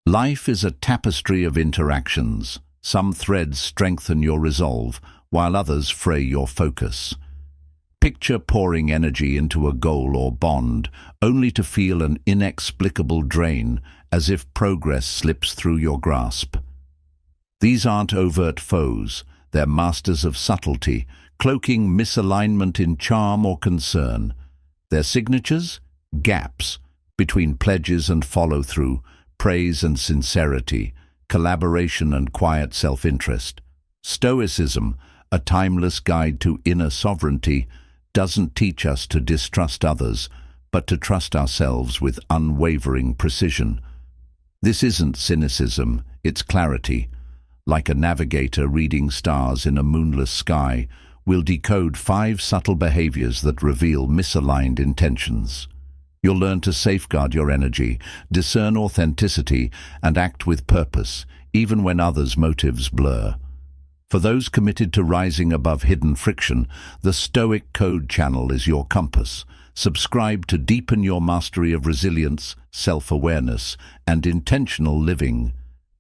Life is a tapestry of interactions. Some threads strengthen your resolve, while others fray your focus. Picture pouring energy into a goal or bond, only to feel an inexplicable drain, as if progress slips through your grasp. These aren't overt foes, they're masters of subtlety, cloaking misalignment in charm or concern. Their signatures? Gaps between pledges and follow-through, praise and sincerity, collaboration and quiet self-interest. Stoicism, a timeless guide to inner sovereignty, doesn't teach us to distrust others, but to trust ourselves with unwavering precision. This isn't cynicism, it's clarity. Like a navigator reading stars in a moonless sky, we'll decode 5 subtle behaviors that reveal misaligned intentions. You'll learn to safeguard your energy, discern authenticity, and act with purpose, even when others' motives blur. For those committed to rising above hidden friction, the Stoic Code channel is your compass. Subscribe to deepen your mastery of resilience, self-awareness, and intentional living.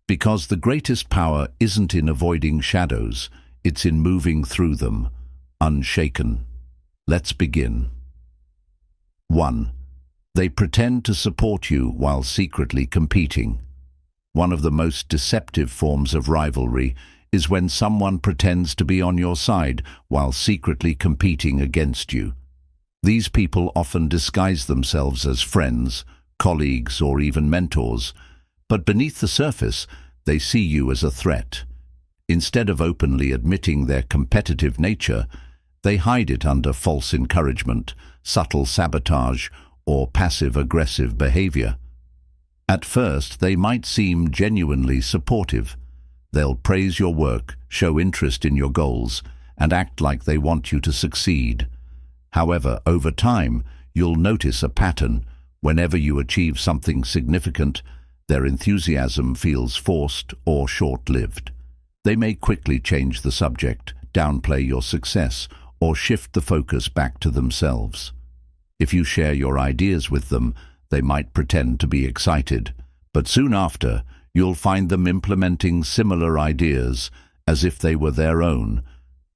Because the greatest power isn't in avoiding shadows, it's in moving through them, unshaken. Let's begin. 1. They pretend to support you while secretly competing. One of the most deceptive forms of rivalry is when someone pretends to be on your side while secretly competing against you. These people often disguise themselves as friends, colleagues, or even mentors, but beneath the surface, they see you as a threat. Instead of openly admitting their competitive nature, they hide it under false encouragement, subtle sabotage, or passive-aggressive behavior. At first, they might seem genuinely supportive. They'll praise your work, show interest in your goals, and act like they want you to succeed. However, over time, you'll notice a pattern. Whenever you achieve something significant, their enthusiasm feels forced or short-lived. They may quickly change the subject, downplay your success, or shift the focus back to themselves. If you share your ideas with them, they might pretend to be excited, but soon after, you'll find them implementing similar ideas as if they were their own.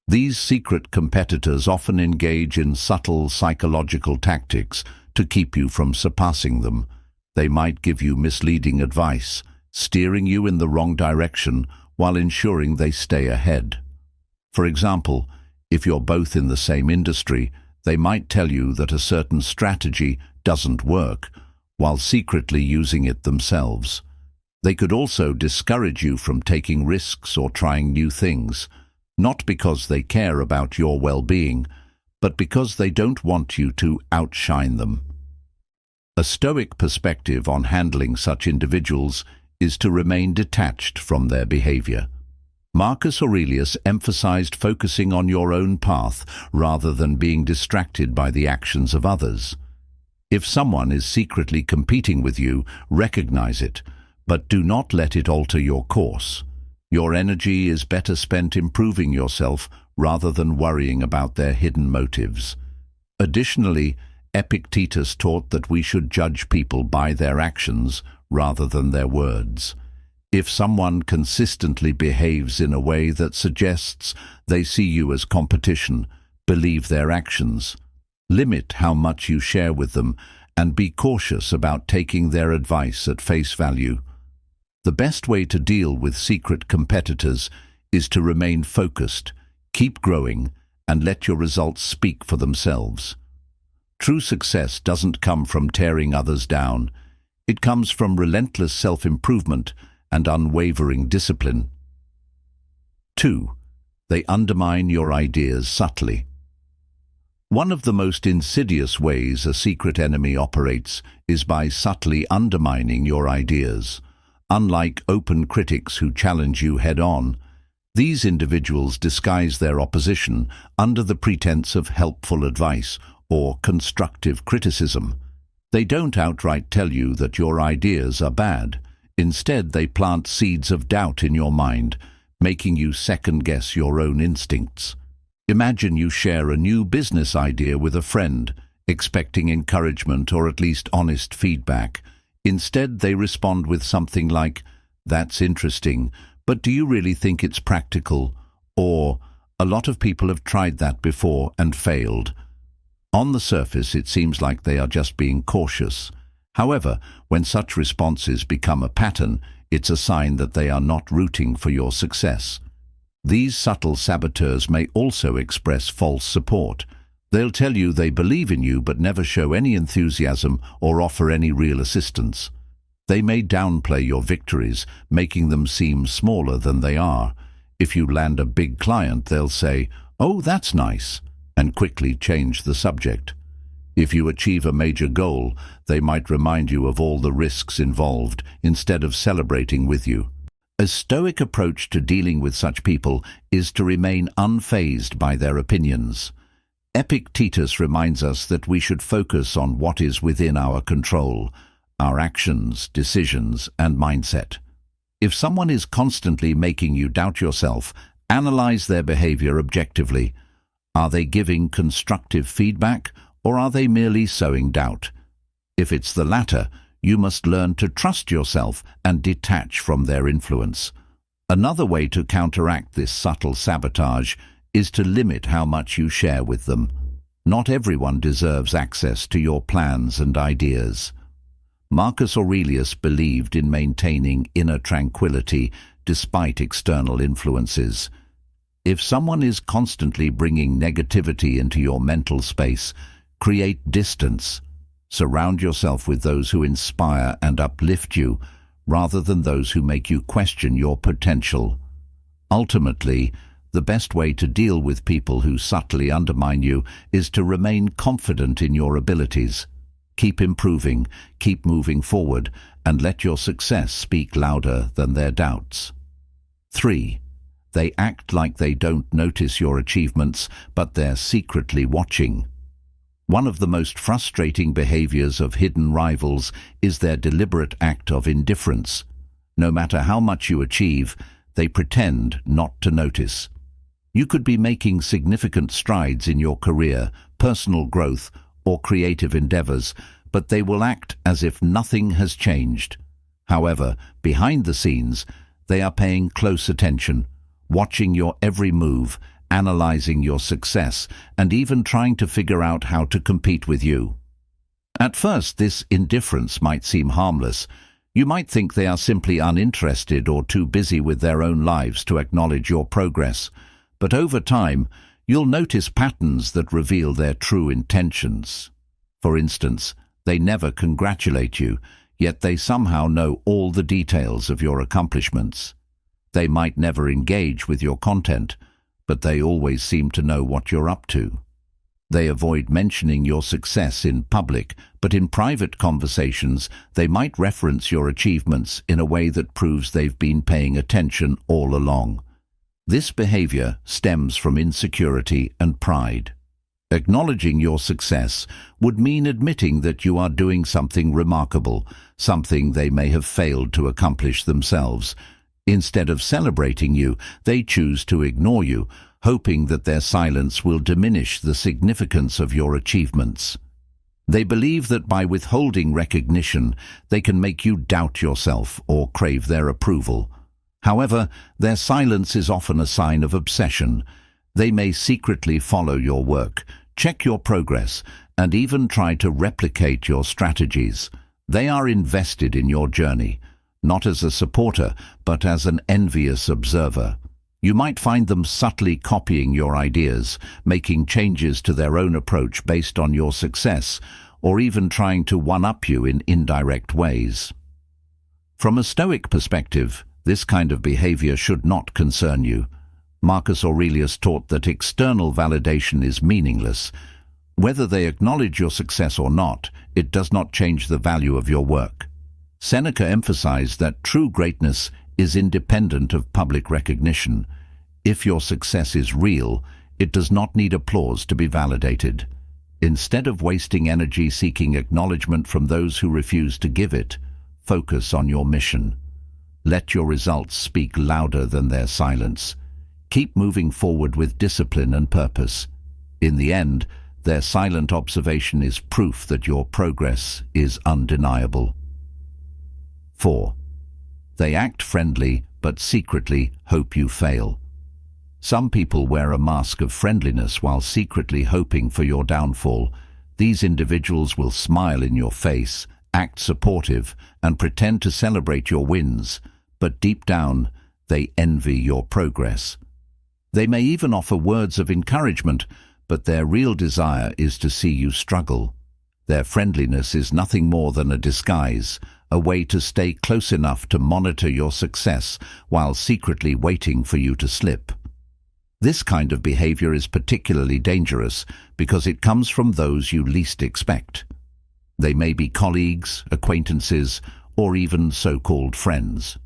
These secret competitors often engage in subtle psychological tactics to keep you from surpassing them. They might give you misleading advice, steering you in the wrong direction while ensuring they stay ahead. For example, if you're both in the same industry, they might tell you that a certain strategy doesn't work, while secretly using it themselves. They could also discourage you from taking risks or trying new things, not because they care about your well-being, but because they don't want you to outshine them. A Stoic perspective on handling such individuals is to remain detached from their behavior. Marcus Aurelius emphasized focusing on your own path rather than being distracted by the actions of others. If someone is secretly competing with you, recognize it, but do not let it alter your course. Your energy is better spent improving yourself rather than worrying about their hidden motives. Additionally, Epictetus taught that we should judge people by their actions rather than their words. If someone consistently behaves in a way that suggests they see you as competition, believe their actions. Limit how much you share with them and be cautious about taking their advice at face value. The best way to deal with secret competitors is to remain focused, keep growing, and let your results speak for themselves. True success doesn't come from tearing others down. It comes from relentless self-improvement and unwavering discipline. 2. They undermine your ideas subtly. One of the most insidious ways a secret enemy operates is by subtly undermining your ideas. Unlike open critics who challenge you head-on, these individuals disguise their opposition under the pretense of helpful advice or constructive criticism. They don't outright tell you that your ideas are bad. Instead, they plant seeds of doubt in your mind, making you second-guess your own instincts. Imagine you share a new business idea with a friend, expecting encouragement or at least honest feedback. Instead, they respond with something like, "That's interesting, but do you really think it's practical?" Or, "A lot of people have tried that before and failed." On the surface, it seems like they are just being cautious. However, when such responses become a pattern, it's a sign that they are not rooting for your success. These subtle saboteurs may also express false support. They'll tell you they believe in you but never show any enthusiasm or offer any real assistance. They may downplay your victories, making them seem smaller than they are. If you land a big client, they'll say, "Oh, that's nice," and quickly change the subject. If you achieve a major goal, they might remind you of all the risks involved instead of celebrating with you. A Stoic approach to dealing with such people is to remain unfazed by their opinions. Epictetus reminds us that we should focus on what is within our control, our actions, decisions, and mindset. If someone is constantly making you doubt yourself, analyze their behavior objectively. Are they giving constructive feedback, or are they merely sowing doubt? If it's the latter, you must learn to trust yourself and detach from their influence. Another way to counteract this subtle sabotage is to limit how much you share with them. Not everyone deserves access to your plans and ideas. Marcus Aurelius believed in maintaining inner tranquility despite external influences. If someone is constantly bringing negativity into your mental space, create distance. Surround yourself with those who inspire and uplift you, rather than those who make you question your potential. Ultimately, the best way to deal with people who subtly undermine you is to remain confident in your abilities. Keep improving, keep moving forward, and let your success speak louder than their doubts. 3. They act like they don't notice your achievements, but they're secretly watching. One of the most frustrating behaviors of hidden rivals is their deliberate act of indifference. No matter how much you achieve, they pretend not to notice. You could be making significant strides in your career, personal growth, or creative endeavors, but they will act as if nothing has changed. However, behind the scenes, they are paying close attention, watching your every move, analyzing your success, and even trying to figure out how to compete with you. At first, this indifference might seem harmless. You might think they are simply uninterested or too busy with their own lives to acknowledge your progress. But over time, you'll notice patterns that reveal their true intentions. For instance, they never congratulate you, yet they somehow know all the details of your accomplishments. They might never engage with your content, but they always seem to know what you're up to. They avoid mentioning your success in public, but in private conversations, they might reference your achievements in a way that proves they've been paying attention all along. This behavior stems from insecurity and pride. Acknowledging your success would mean admitting that you are doing something remarkable, something they may have failed to accomplish themselves. Instead of celebrating you, they choose to ignore you, hoping that their silence will diminish the significance of your achievements. They believe that by withholding recognition, they can make you doubt yourself or crave their approval. However, their silence is often a sign of obsession. They may secretly follow your work, check your progress, and even try to replicate your strategies. They are invested in your journey, not as a supporter, but as an envious observer. You might find them subtly copying your ideas, making changes to their own approach based on your success, or even trying to one-up you in indirect ways. From a Stoic perspective, this kind of behavior should not concern you. Marcus Aurelius taught that external validation is meaningless. Whether they acknowledge your success or not, it does not change the value of your work. Seneca emphasized that true greatness is independent of public recognition. If your success is real, it does not need applause to be validated. Instead of wasting energy seeking acknowledgement from those who refuse to give it, focus on your mission. Let your results speak louder than their silence. Keep moving forward with discipline and purpose. In the end, their silent observation is proof that your progress is undeniable. 4. They act friendly but secretly hope you fail. Some people wear a mask of friendliness while secretly hoping for your downfall. These individuals will smile in your face, act supportive, and pretend to celebrate your wins, but deep down, they envy your progress. They may even offer words of encouragement, but their real desire is to see you struggle. Their friendliness is nothing more than a disguise, a way to stay close enough to monitor your success while secretly waiting for you to slip. This kind of behavior is particularly dangerous because it comes from those you least expect. They may be colleagues, acquaintances, or even so-called friends.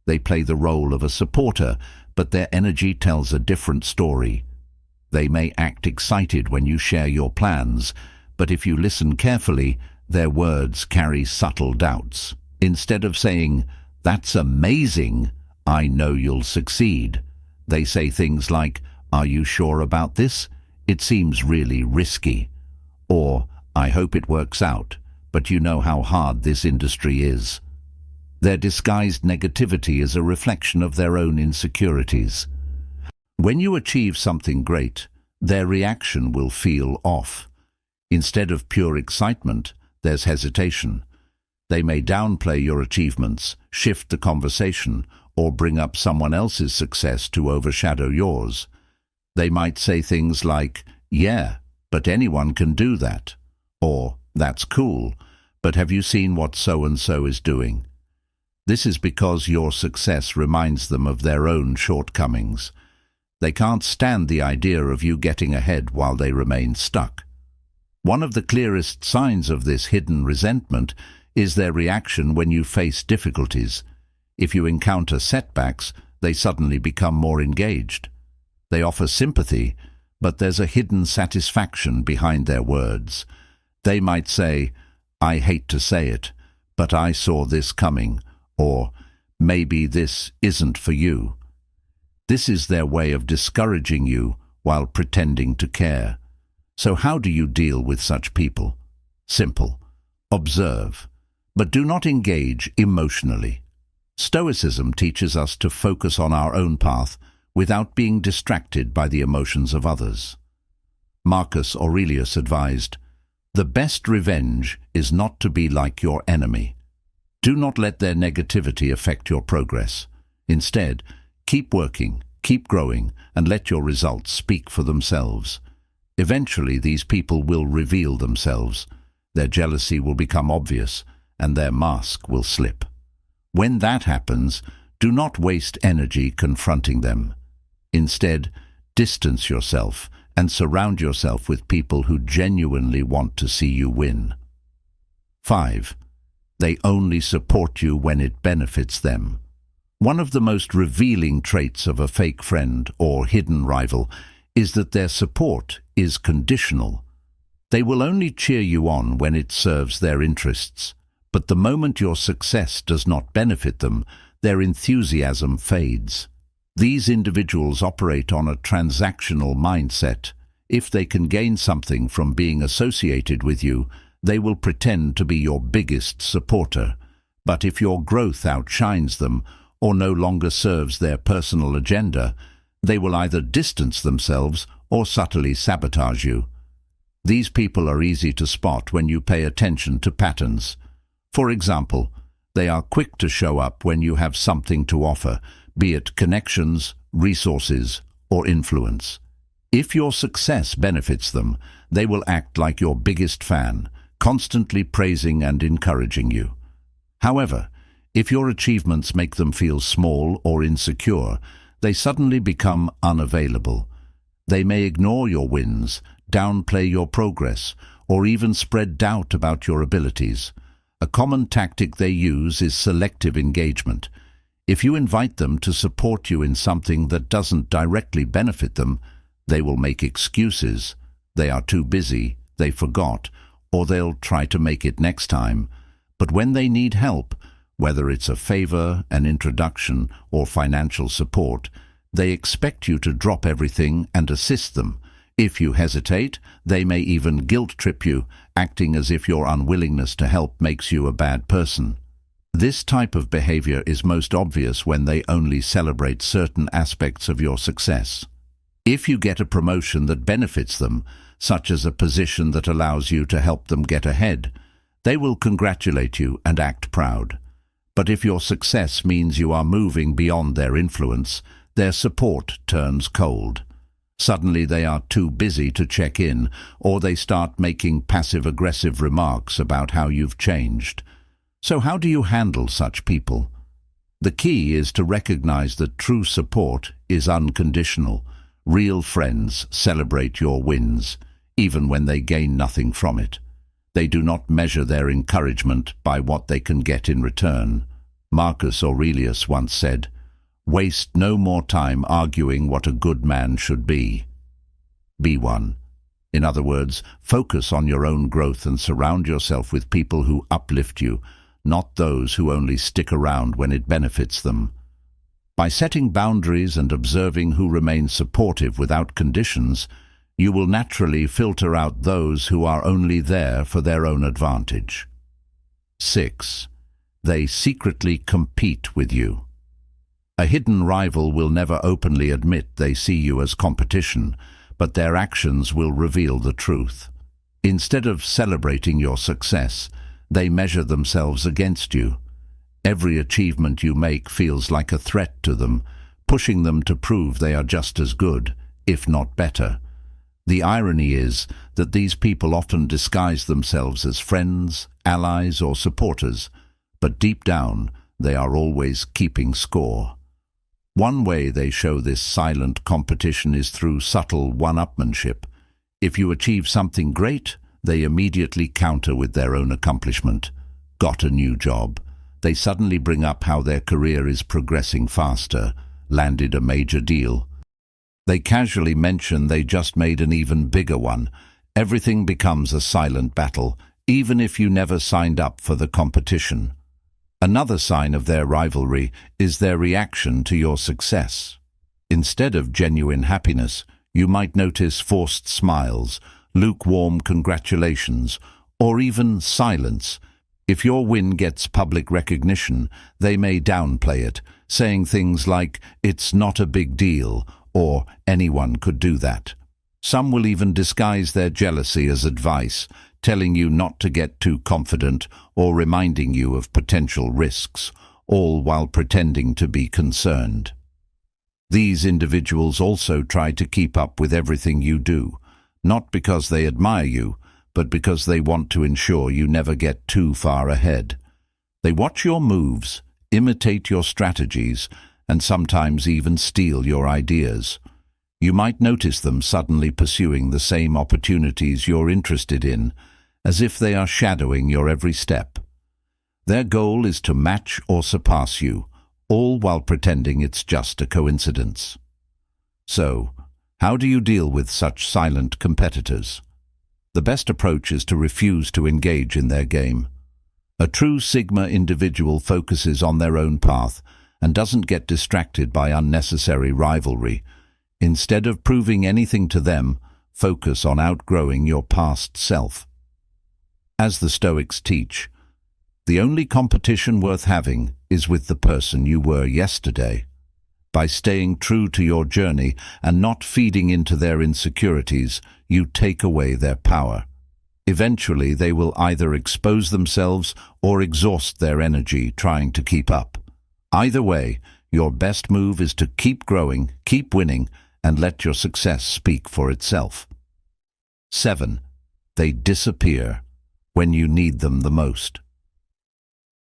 They play the role of a supporter, but their energy tells a different story. They may act excited when you share your plans, but if you listen carefully, their words carry subtle doubts. Instead of saying, "That's amazing, I know you'll succeed," they say things like, "Are you sure about this? It seems really risky." Or, "I hope it works out, but you know how hard this industry is." Their disguised negativity is a reflection of their own insecurities. When you achieve something great, their reaction will feel off. Instead of pure excitement, there's hesitation. They may downplay your achievements, shift the conversation, or bring up someone else's success to overshadow yours. They might say things like, "Yeah, but anyone can do that," or "That's cool, but have you seen what so-and-so is doing?" This is because your success reminds them of their own shortcomings. They can't stand the idea of you getting ahead while they remain stuck. One of the clearest signs of this hidden resentment is their reaction when you face difficulties. If you encounter setbacks, they suddenly become more engaged. They offer sympathy, but there's a hidden satisfaction behind their words. They might say, "I hate to say it, but I saw this coming," or "Maybe this isn't for you." This is their way of discouraging you while pretending to care. So how do you deal with such people? Simple. Observe, but do not engage emotionally. Stoicism teaches us to focus on our own path without being distracted by the emotions of others. Marcus Aurelius advised, "The best revenge is not to be like your enemy." Do not let their negativity affect your progress. Instead, keep working, keep growing, and let your results speak for themselves. Eventually, these people will reveal themselves. Their jealousy will become obvious, and their mask will slip. When that happens, do not waste energy confronting them. Instead, distance yourself and surround yourself with people who genuinely want to see you win. 5. They only support you when it benefits them. One of the most revealing traits of a fake friend or hidden rival is that their support is conditional. They will only cheer you on when it serves their interests, but the moment your success does not benefit them, their enthusiasm fades. These individuals operate on a transactional mindset. If they can gain something from being associated with you, they will pretend to be your biggest supporter. But if your growth outshines them or no longer serves their personal agenda, they will either distance themselves or subtly sabotage you. These people are easy to spot when you pay attention to patterns. For example, they are quick to show up when you have something to offer, be it connections, resources, or influence. If your success benefits them, they will act like your biggest fan, constantly praising and encouraging you. However, if your achievements make them feel small or insecure, they suddenly become unavailable. They may ignore your wins, downplay your progress, or even spread doubt about your abilities. A common tactic they use is selective engagement. If you invite them to support you in something that doesn't directly benefit them, they will make excuses. They are too busy, they forgot, or they'll try to make it next time. But when they need help, whether it's a favor, an introduction, or financial support, they expect you to drop everything and assist them. If you hesitate, they may even guilt-trip you, acting as if your unwillingness to help makes you a bad person. This type of behavior is most obvious when they only celebrate certain aspects of your success. If you get a promotion that benefits them, such as a position that allows you to help them get ahead, they will congratulate you and act proud. But if your success means you are moving beyond their influence, their support turns cold. Suddenly they are too busy to check in, or they start making passive-aggressive remarks about how you've changed. So how do you handle such people? The key is to recognize that true support is unconditional. Real friends celebrate your wins, even when they gain nothing from it. They do not measure their encouragement by what they can get in return. Marcus Aurelius once said, "Waste no more time arguing what a good man should be. Be one." In other words, focus on your own growth and surround yourself with people who uplift you, not those who only stick around when it benefits them. By setting boundaries and observing who remain supportive without conditions, you will naturally filter out those who are only there for their own advantage. 6. They secretly compete with you. A hidden rival will never openly admit they see you as competition, but their actions will reveal the truth. Instead of celebrating your success, they measure themselves against you. Every achievement you make feels like a threat to them, pushing them to prove they are just as good, if not better. The irony is that these people often disguise themselves as friends, allies, or supporters, but deep down they are always keeping score. One way they show this silent competition is through subtle one-upmanship. If you achieve something great, they immediately counter with their own accomplishment. Got a new job. They suddenly bring up how their career is progressing faster, landed a major deal. They casually mention they just made an even bigger one. Everything becomes a silent battle, even if you never signed up for the competition. Another sign of their rivalry is their reaction to your success. Instead of genuine happiness, you might notice forced smiles, lukewarm congratulations, or even silence. If your win gets public recognition, they may downplay it, saying things like, "It's not a big deal," or "anyone could do that." Some will even disguise their jealousy as advice, telling you not to get too confident or reminding you of potential risks, all while pretending to be concerned. These individuals also try to keep up with everything you do, not because they admire you, but because they want to ensure you never get too far ahead. They watch your moves, imitate your strategies, and sometimes even steal your ideas. You might notice them suddenly pursuing the same opportunities you're interested in, as if they are shadowing your every step. Their goal is to match or surpass you, all while pretending it's just a coincidence. So, how do you deal with such silent competitors? The best approach is to refuse to engage in their game. A true Sigma individual focuses on their own path and doesn't get distracted by unnecessary rivalry. Instead of proving anything to them, focus on outgrowing your past self. As the Stoics teach, the only competition worth having is with the person you were yesterday. By staying true to your journey and not feeding into their insecurities, you take away their power. Eventually, they will either expose themselves or exhaust their energy trying to keep up. Either way, your best move is to keep growing, keep winning, and let your success speak for itself. 7. They disappear when you need them the most.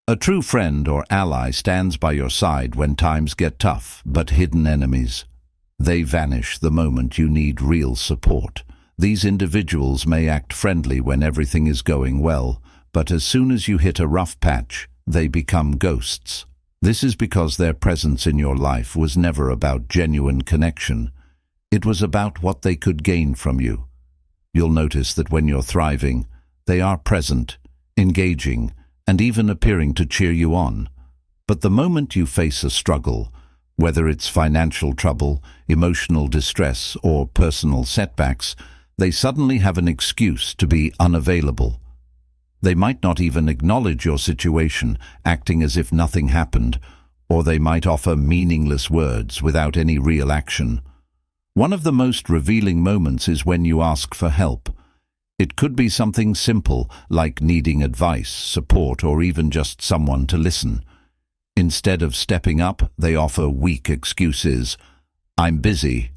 A true friend or ally stands by your side when times get tough, but hidden enemies. They vanish the moment you need real support. These individuals may act friendly when everything is going well, but as soon as you hit a rough patch, they become ghosts. This is because their presence in your life was never about genuine connection. It was about what they could gain from you. You'll notice that when you're thriving, they are present, engaging, and even appearing to cheer you on. But the moment you face a struggle, whether it's financial trouble, emotional distress, or personal setbacks, they suddenly have an excuse to be unavailable. They might not even acknowledge your situation, acting as if nothing happened, or they might offer meaningless words without any real action. One of the most revealing moments is when you ask for help. It could be something simple, like needing advice, support, or even just someone to listen. Instead of stepping up, they offer weak excuses. "I'm busy,"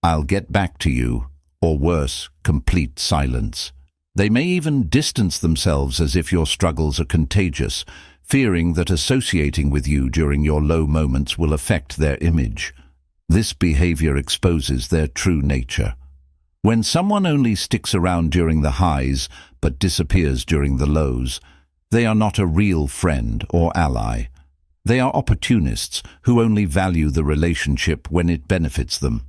"I'll get back to you," or worse, complete silence. They may even distance themselves as if your struggles are contagious, fearing that associating with you during your low moments will affect their image. This behavior exposes their true nature. When someone only sticks around during the highs but disappears during the lows, they are not a real friend or ally. They are opportunists who only value the relationship when it benefits them.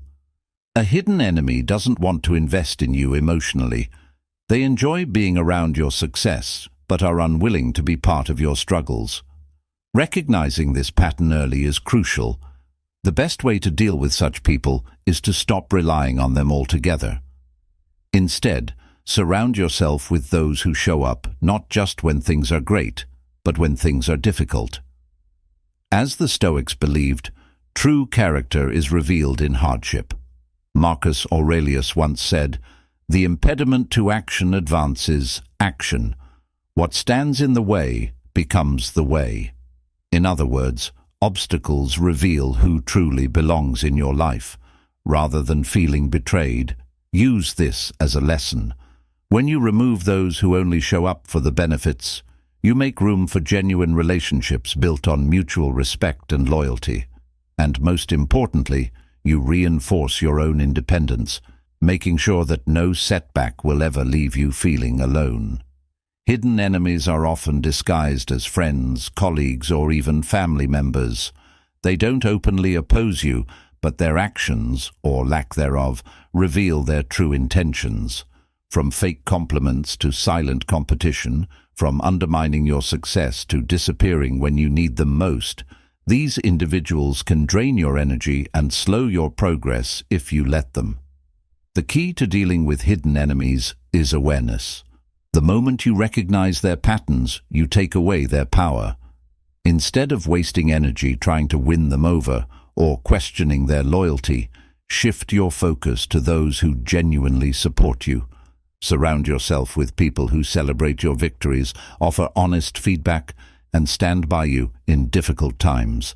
A hidden enemy doesn't want to invest in you emotionally. They enjoy being around your success, but are unwilling to be part of your struggles. Recognizing this pattern early is crucial. The best way to deal with such people is to stop relying on them altogether. Instead, surround yourself with those who show up not just when things are great, but when things are difficult. As the Stoics believed, true character is revealed in hardship. Marcus Aurelius once said, "The impediment to action advances action. What stands in the way becomes the way." In other words, obstacles reveal who truly belongs in your life. Rather than feeling betrayed, use this as a lesson. When you remove those who only show up for the benefits, you make room for genuine relationships built on mutual respect and loyalty. And most importantly, you reinforce your own independence, making sure that no setback will ever leave you feeling alone. Hidden enemies are often disguised as friends, colleagues, or even family members. They don't openly oppose you, but their actions, or lack thereof, reveal their true intentions. From fake compliments to silent competition, from undermining your success to disappearing when you need them most, these individuals can drain your energy and slow your progress if you let them. The key to dealing with hidden enemies is awareness. The moment you recognize their patterns, you take away their power. Instead of wasting energy trying to win them over or questioning their loyalty, shift your focus to those who genuinely support you. Surround yourself with people who celebrate your victories, offer honest feedback, and stand by you in difficult times.